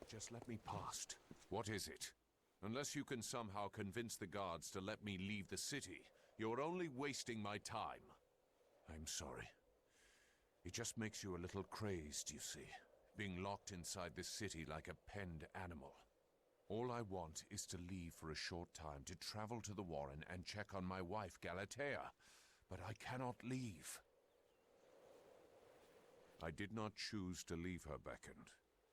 just let me past. What is it? Unless you can somehow convince the guards to let me leave the city, you're only wasting my time. I'm sorry. It just makes you a little crazed, you see. Being locked inside this city like a penned animal. All I want is to leave for a short time to travel to the Warren and check on my wife, Galatea. But I cannot leave. I did not choose to leave her beckoned.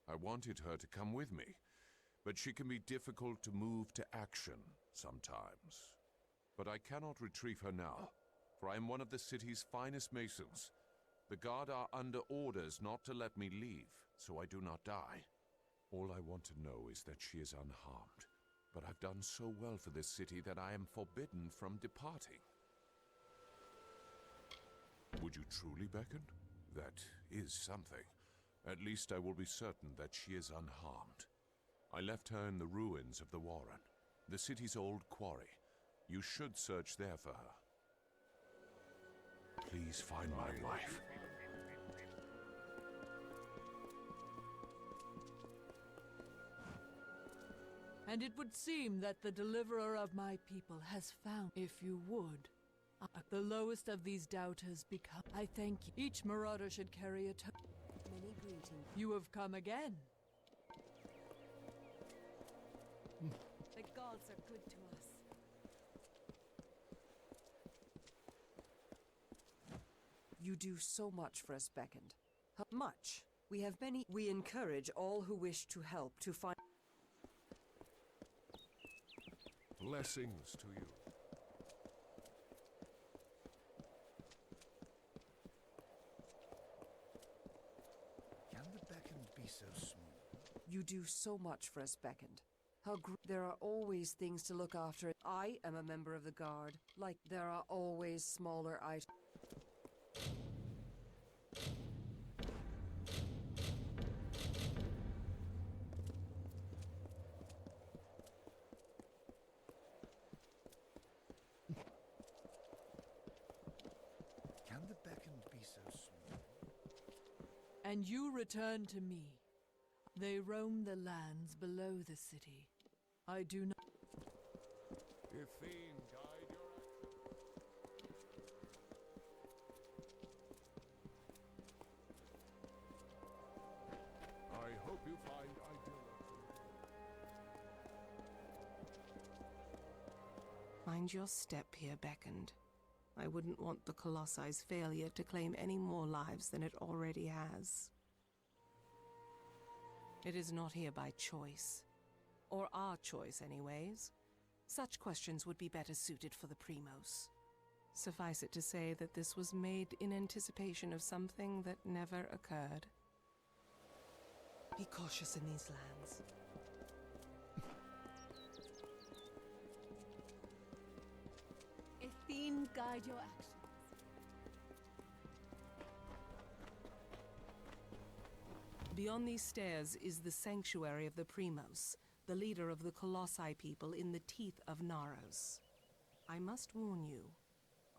I wanted her to come with me. But she can be difficult to move to action sometimes. But I cannot retrieve her now, for I am one of the city's finest masons. The guard are under orders not to let me leave, so I do not die. All I want to know is that she is unharmed. But I've done so well for this city that I am forbidden from departing. Would you truly beckon? That is something. At least I will be certain that she is unharmed. I left her in the ruins of the Warren, the city's old quarry. You should search there for her. Please find my wife. And it would seem that the deliverer of my people has found, if you would. The lowest of these doubters become. I thank you. Each marauder should carry a Many greetings. You have come again. The gods are good to us. You do so much for us, Beckoned. Much. We have many. We encourage all who wish to help to find. Blessings to you. Can the Beckoned be so small? You do so much for us, Beckoned. There are always things to look after. I am a member of the Guard. Like, there are always smaller items. Can the Beckoned be so small? And you return to me. They roam the lands below the city. I do not. If fiend guide your action. I hope you find ideal. Mind your step here, Beckoned. I wouldn't want the Colosse's failure to claim any more lives than it already has. It is not here by choice. Or our choice, anyways. Such questions would be better suited for the Primos. Suffice it to say that this was made in anticipation of something that never occurred. Be cautious in these lands. A fiend guide your actions. Beyond these stairs is the sanctuary of the Primos, the leader of the Colossi people in the teeth of Naros. I must warn you,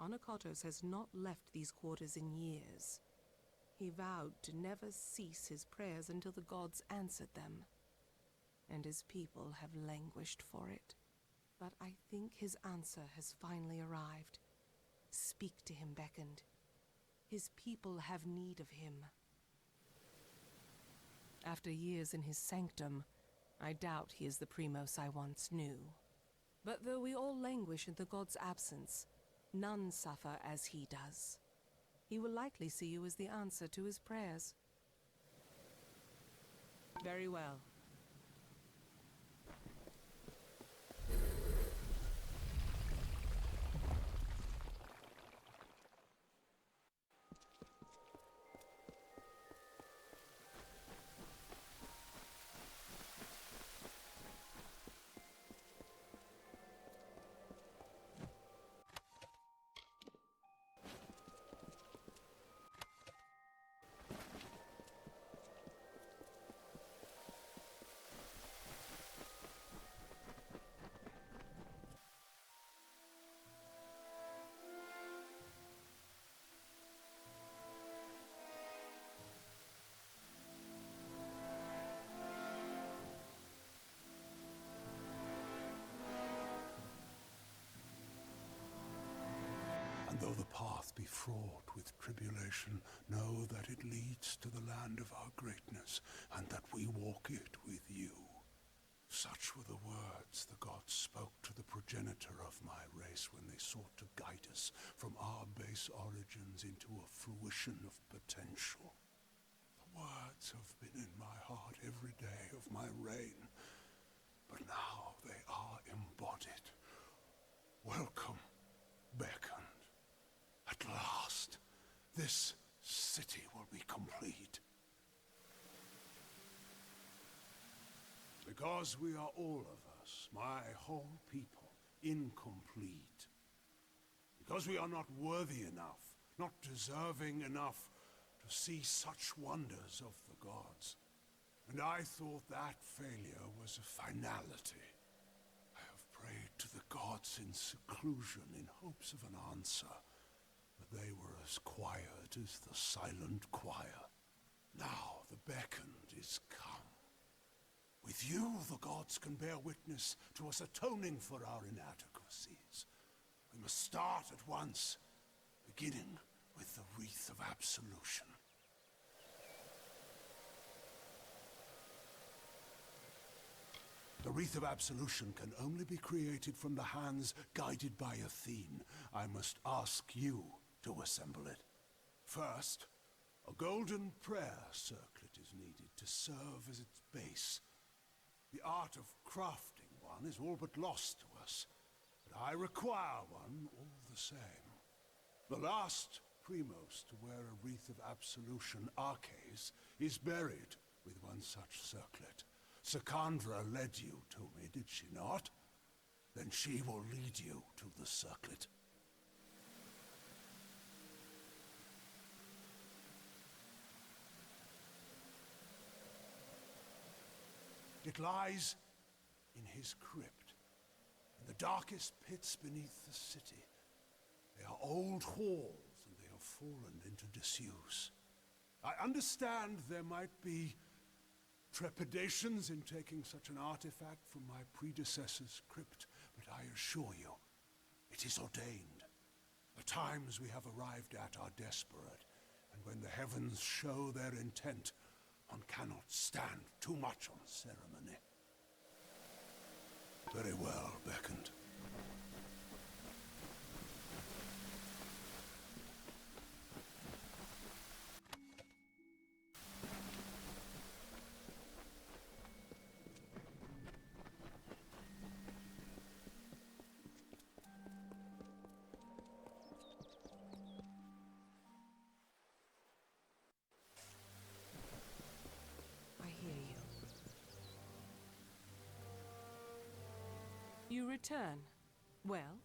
Anakotos has not left these quarters in years. He vowed to never cease his prayers until the gods answered them, and his people have languished for it. But I think his answer has finally arrived. Speak to him, Beckoned. His people have need of him. After years in his sanctum, I doubt he is the Primos I once knew. But though we all languish in the god's absence, none suffer as he does. He will likely see you as the answer to his prayers. Very well. be fraught with tribulation, know that it leads to the land of our greatness, and that we walk it with you. Such were the words the gods spoke to the progenitor of my race when they sought to guide us from our base origins into a fruition of potential. The words have been in my heart every day of my reign, but now they are embodied. Welcome, beckoned. At last, this city will be complete. Because we are all of us, my whole people, incomplete. Because we are not worthy enough, not deserving enough to see such wonders of the gods. And I thought that failure was a finality. I have prayed to the gods in seclusion in hopes of an answer, but they were as quiet as the silent choir. Now the beckoned is come. With you, the gods can bear witness to us atoning for our inadequacies. We must start at once, beginning with the wreath of absolution. The wreath of absolution can only be created from the hands guided by Athene. I must ask you to assemble it. First, a golden prayer circlet is needed to serve as its base. The art of crafting one is all but lost to us, but I require one all the same. The last Primos to wear a wreath of absolution, Arches, is buried with one such circlet. Secandra led you to me, did she not? Then she will lead you to the circlet. It lies in his crypt, in the darkest pits beneath the city. They are old halls, and they have fallen into disuse. I understand there might be trepidations in taking such an artifact from my predecessor's crypt, but I assure you, it is ordained. The times we have arrived at are desperate, and when the heavens show their intent, one cannot stand too much on ceremony. Very well, beckoned. You return. Well,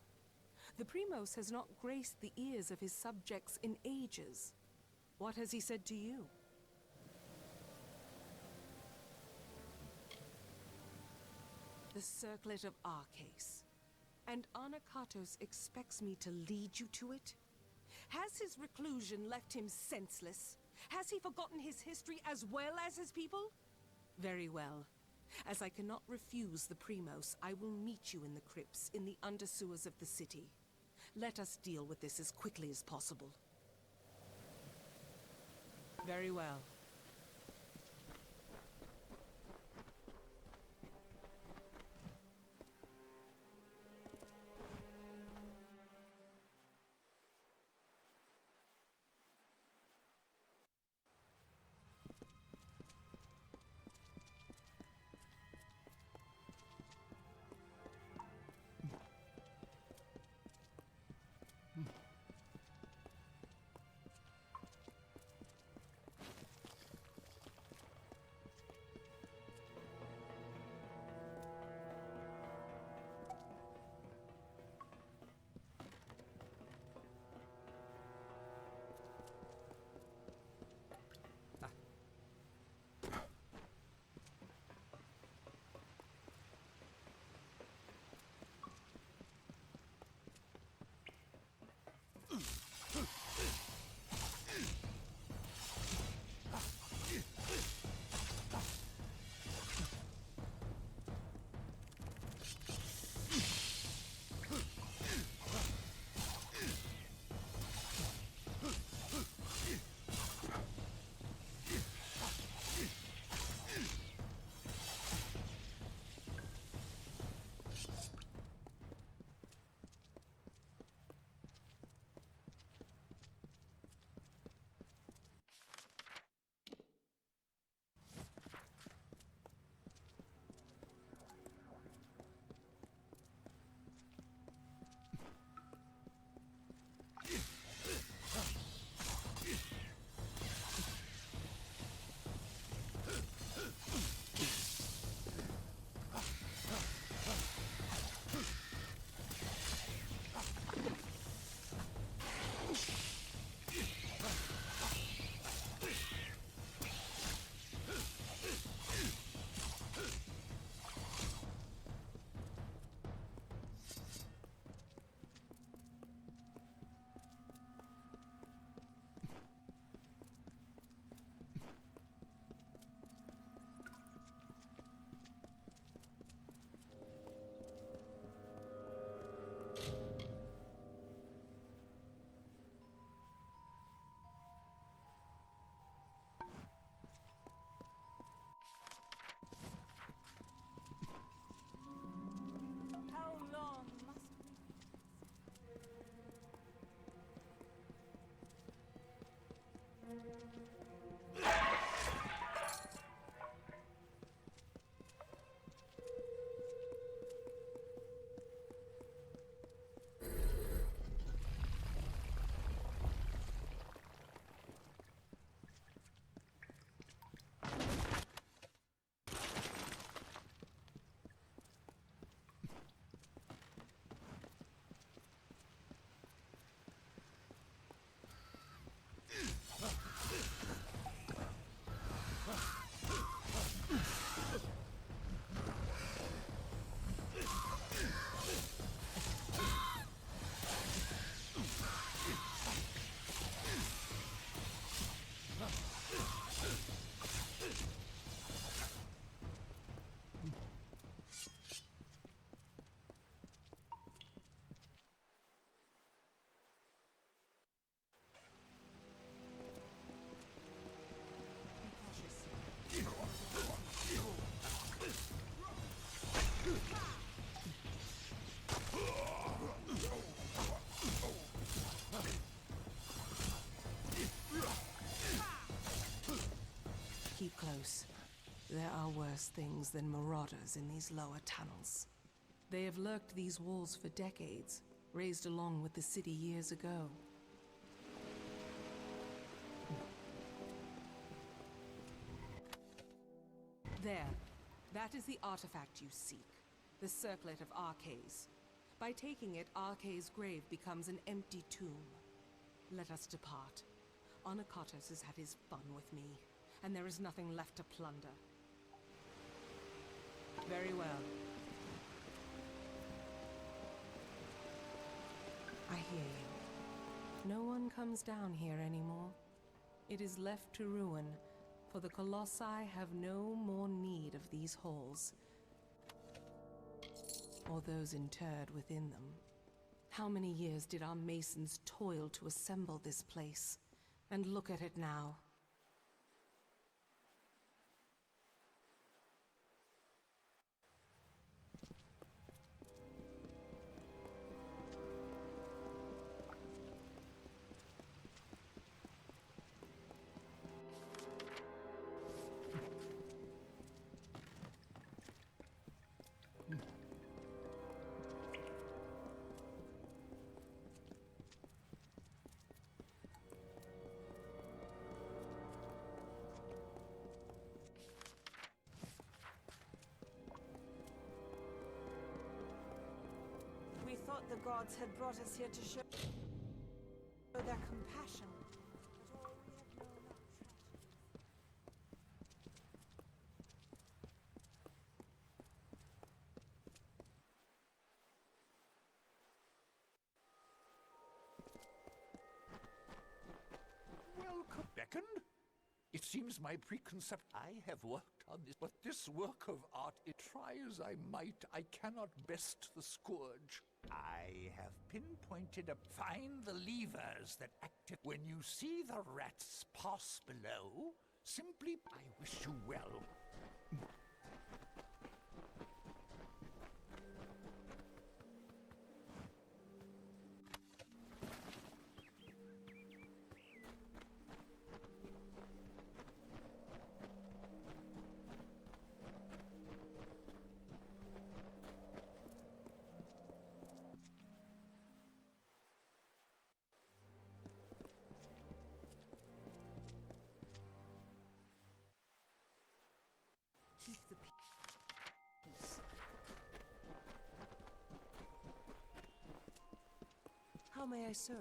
the Primos has not graced the ears of his subjects in ages. What has he said to you? The circlet of Arches. And Anakatos expects me to lead you to it? Has his reclusion left him senseless? Has he forgotten his history as well as his people? Very well. As I cannot refuse the Primos, I will meet you in the crypts in the undersewers of the city. Let us deal with this as quickly as possible. Very well. worse things than marauders in these lower tunnels. They have lurked these walls for decades, raised along with the city years ago. There. That is the artifact you seek. The Circlet of Arcades. By taking it, Arcade's grave becomes an empty tomb. Let us depart. Onikotos has had his fun with me, and there is nothing left to plunder. Very well. I hear you. No one comes down here anymore. It is left to ruin, for the Colossi have no more need of these halls, or those interred within them. How many years did our masons toil to assemble this place? And look at it now. We thought the gods had brought us here to show their compassion. But all we have known are tragedies. Welcome, beckoned. It seems my preconcept. I have worked on this, but this work of art, try as I might, I cannot best the scourge. I have pinpointed find the levers that active. When you see the rats pass below, simply, I wish you well. Keep the peace. How may I serve?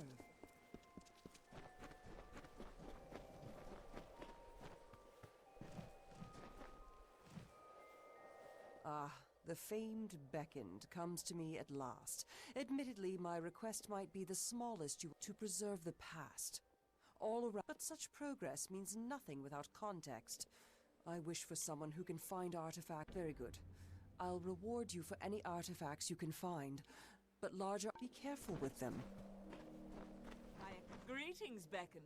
Ah, the famed beckoned comes to me at last. Admittedly, my request might be the smallest to preserve the past. All around, but such progress means nothing without context. I wish for someone who can find artifacts. Very good. I'll reward you for any artifacts you can find, but larger, be careful with them. Greetings, beckoned.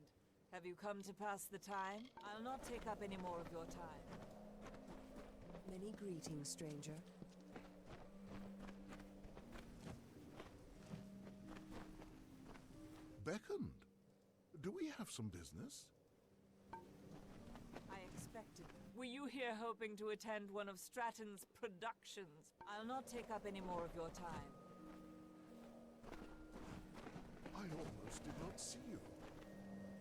Have you come to pass the time? I'll not take up any more of your time. Many greetings, stranger. Beckoned? Do we have some business? I expected. Were you here hoping to attend one of Stratton's productions? I'll not take up any more of your time. I almost did not see you.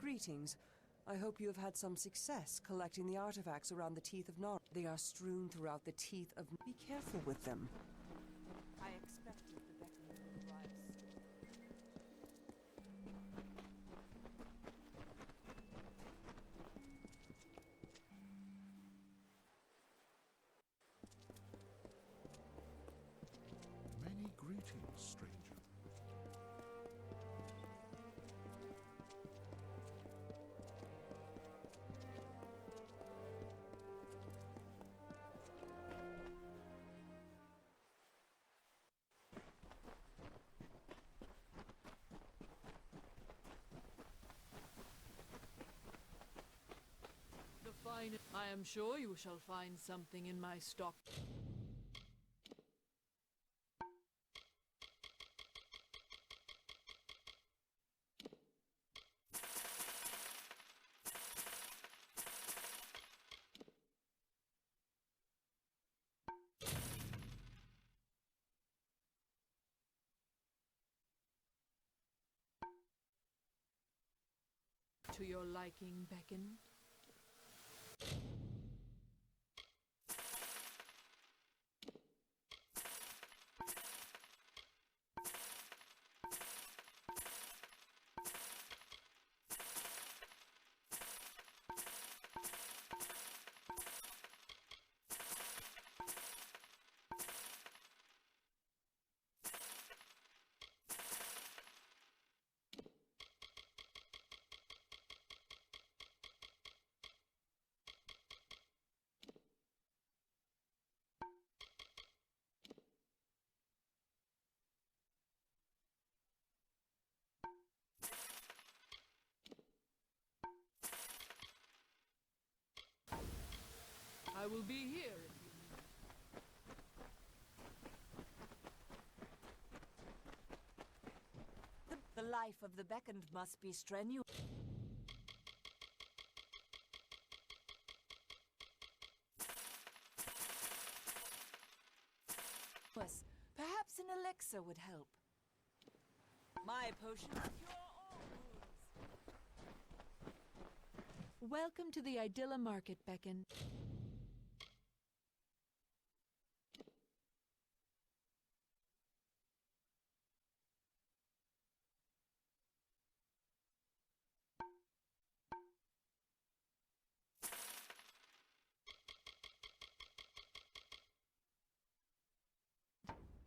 Greetings. I hope you have had some success collecting the artifacts around the Teeth of Nar. They are strewn throughout the Teeth of... Be careful with them. I expected the beckoned would arrive soon. Many greetings, stranger. I am sure you shall find something in my stock. to your liking, Beckon? I will be here if you need. The life of the beckoned must be strenuous. Perhaps an elixir would help. My potion will cure all wounds. Welcome to the Idylla Market, Beckon.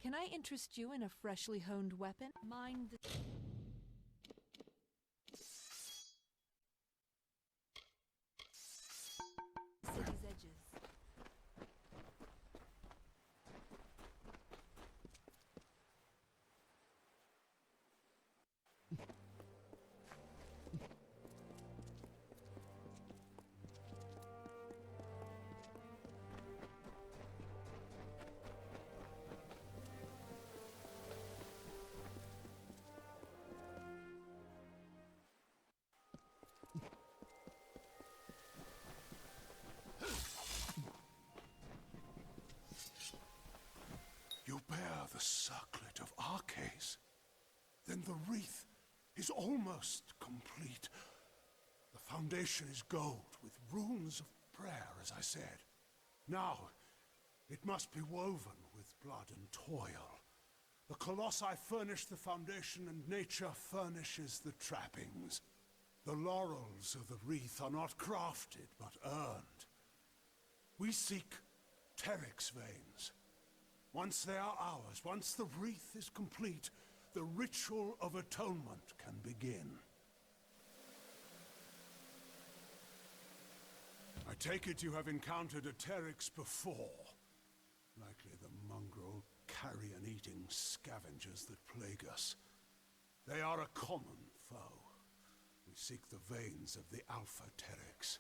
Can I interest you in a freshly honed weapon? Mind the... city's edges. You bear the circlet of Arcase. Then the wreath is almost complete. The foundation is gold with runes of prayer, as I said. Now, it must be woven with blood and toil. The Colossi furnish the foundation and nature furnishes the trappings. The laurels of the wreath are not crafted, but earned. We seek Teryx veins. Once they are ours, once the wreath is complete, the ritual of atonement can begin. I take it you have encountered a Teryx before. Likely the mongrel, carrion-eating scavengers that plague us. They are a common foe. We seek the veins of the Alpha Teryx.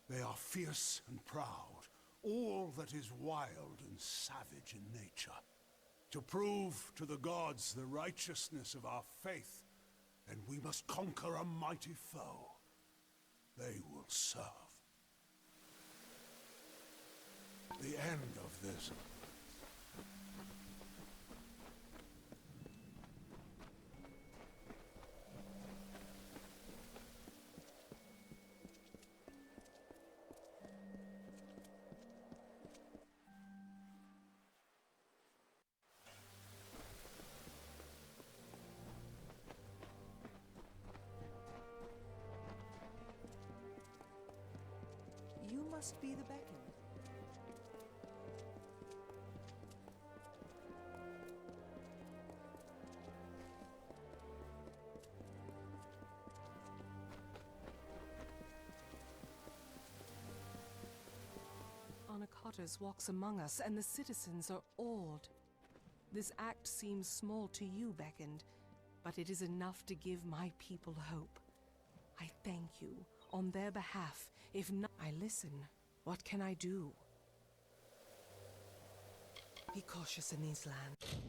They are fierce and proud, all that is wild and savage in nature. To prove to the gods the righteousness of our faith, then we must conquer a mighty foe. They will serve. The end of this. You must be the beacon. Anacottes walks among us, and the citizens are awed. This act seems small to you, Beckoned, but it is enough to give my people hope. I thank you on their behalf. If not, I listen. What can I do? Be cautious in these lands.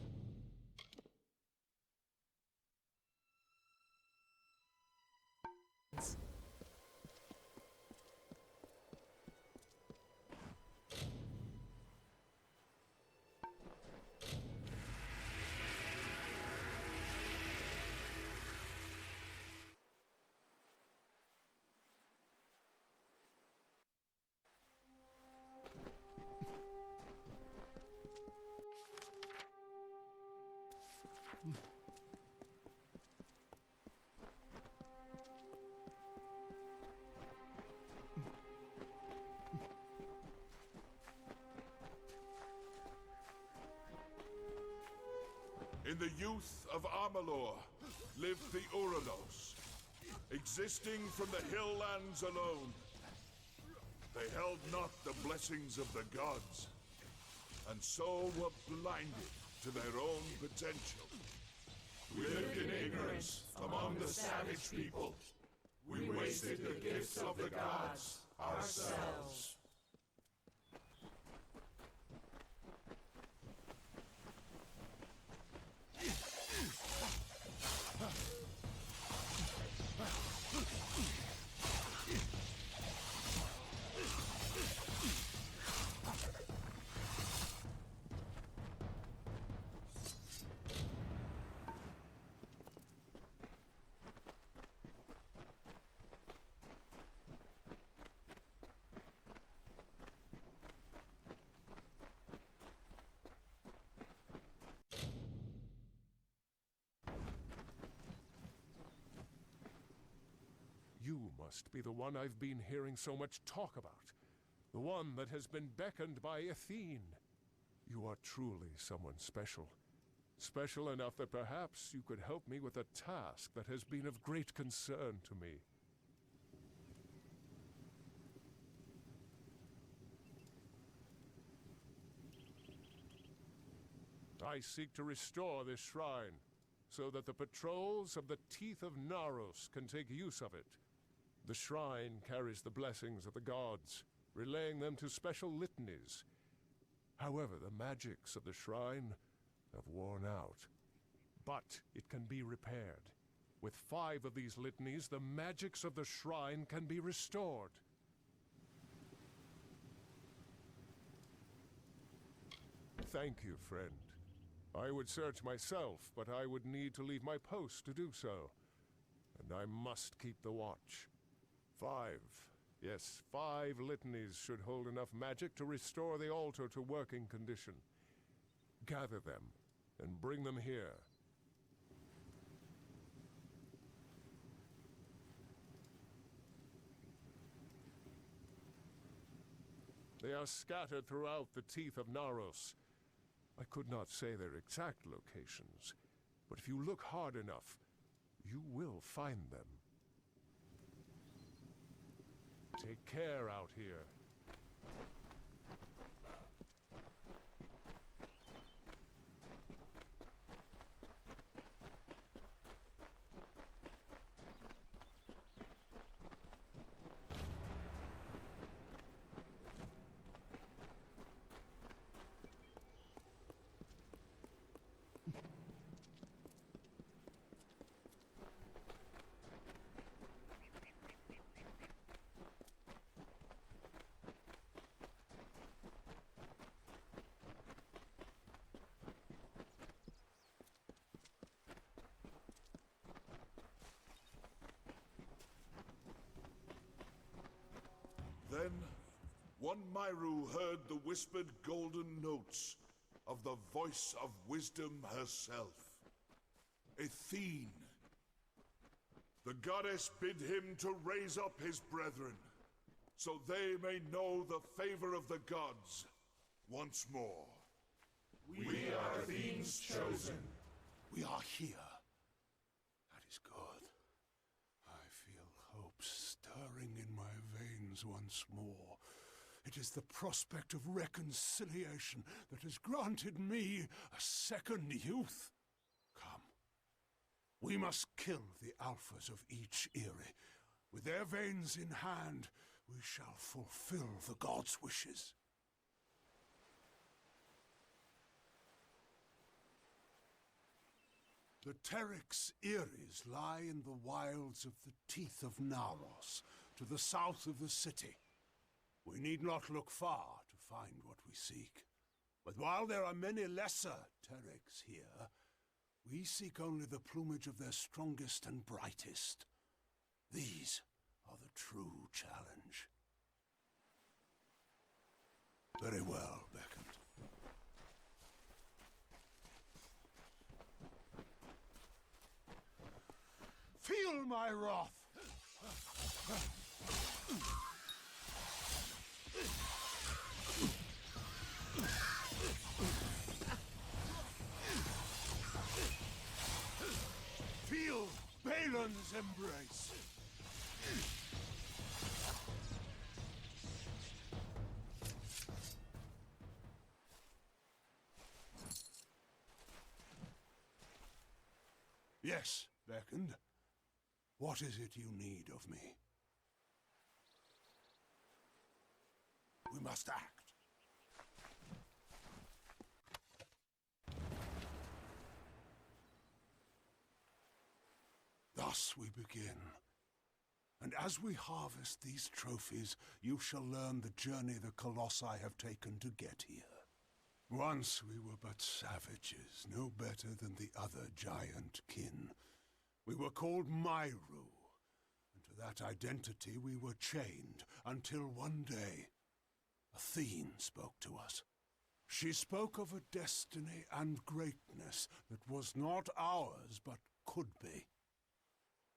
In the youth of Amalur lived the Uranos, existing from the hill lands alone. They held not the blessings of the gods, and so were blinded to their own potential. We lived in ignorance among the savage people. We wasted the gifts of the gods ourselves. You must be the one I've been hearing so much talk about. The one that has been beckoned by Athene. You are truly someone special. Special enough that perhaps you could help me with a task that has been of great concern to me. I seek to restore this shrine, so that the patrols of the Teeth of Naros can take use of it. The shrine carries the blessings of the gods, relaying them to special litanies. However, the magics of the shrine have worn out. But it can be repaired. With 5 of these litanies, the magics of the shrine can be restored. Thank you, friend. I would search myself, but I would need to leave my post to do so. And I must keep the watch. 5. Yes, 5 litanies should hold enough magic to restore the altar to working condition. Gather them, and bring them here. They are scattered throughout the Teeth of Naros. I could not say their exact locations, but if you look hard enough, you will find them. Take care out here. Then, one Myru heard the whispered golden notes of the voice of wisdom herself. Athene. The goddess bid him to raise up his brethren, so they may know the favor of the gods once more. We are Athene's chosen. We are here. That is good. I feel hope stirring in my veins once more. It is the prospect of reconciliation that has granted me a second youth. Come. We must kill the alphas of each Eyrie. With their veins in hand, we shall fulfill the gods' wishes. The Terex Eyries lie in the wilds of the Teeth of Naros, to the south of the city. We need not look far to find what we seek. But while there are many lesser Terex here, we seek only the plumage of their strongest and brightest. These are the true challenge. Very well, Beckett. Feel my wrath! Titan's embrace. Yes, Beckoned. What is it you need of me? We must act. Thus we begin. And as we harvest these trophies, you shall learn the journey the Colossi have taken to get here. Once we were but savages, no better than the other giant kin. We were called Myru, and to that identity we were chained, until one day, Athene spoke to us. She spoke of a destiny and greatness that was not ours, but could be.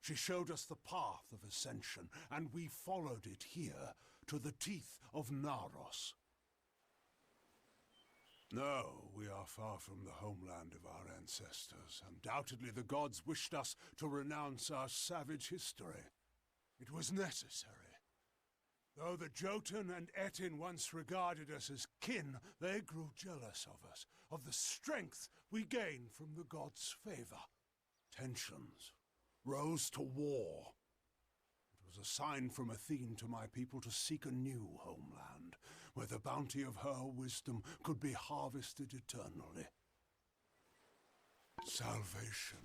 She showed us the path of ascension, and we followed it here, to the teeth of Naros. No, we are far from the homeland of our ancestors. Undoubtedly the gods wished us to renounce our savage history. It was necessary. Though the Jotun and Etin once regarded us as kin, they grew jealous of us, of the strength we gained from the gods' favor. Tensions rose to war. It was a sign from Athene to my people to seek a new homeland, where the bounty of her wisdom could be harvested eternally. Salvation